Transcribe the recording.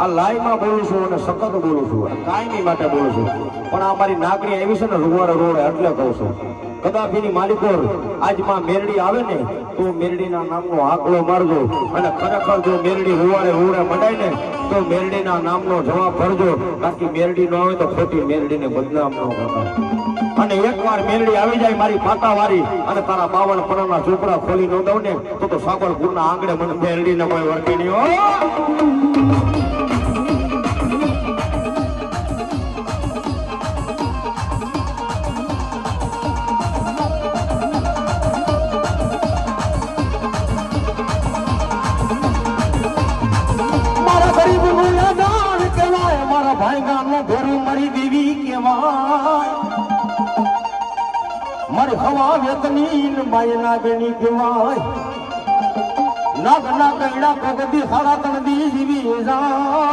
આ લાઈમાં બોલું છું અને સખત બોલું છું, કાયમી માટે બોલું છું, પણ આ મારી નાગણી આવી છે ને રૂવારે રોડે એટલે કહું છું. કદાપિની માલિકો આજમાં મેરડી આવે ને તો મેરડીના નામનો આંકડો મારજો, અને ખરેખર જો મેરડી રૂવાડે રોડે મંડાય ને તો મેરડીના નામનો જવાબ ભરજો, બાકી મેરડી ન આવે તો ખોટી મેરડીને બદનામ ન કરતા. અને એકવાર મેરડી આવી જાય મારી પાતાવાળી અને તારા 52 પરના ચોપડા ખોલી ન દઉં ને તો સાબરપુરના આંગણે મને મેરડીને કોઈ વર્તી નહીં હો. મારી હવા વેતની માય નાગણી કહેવાય, નાગ ના કઈડા પગથી 3.5 દી જીવી જા.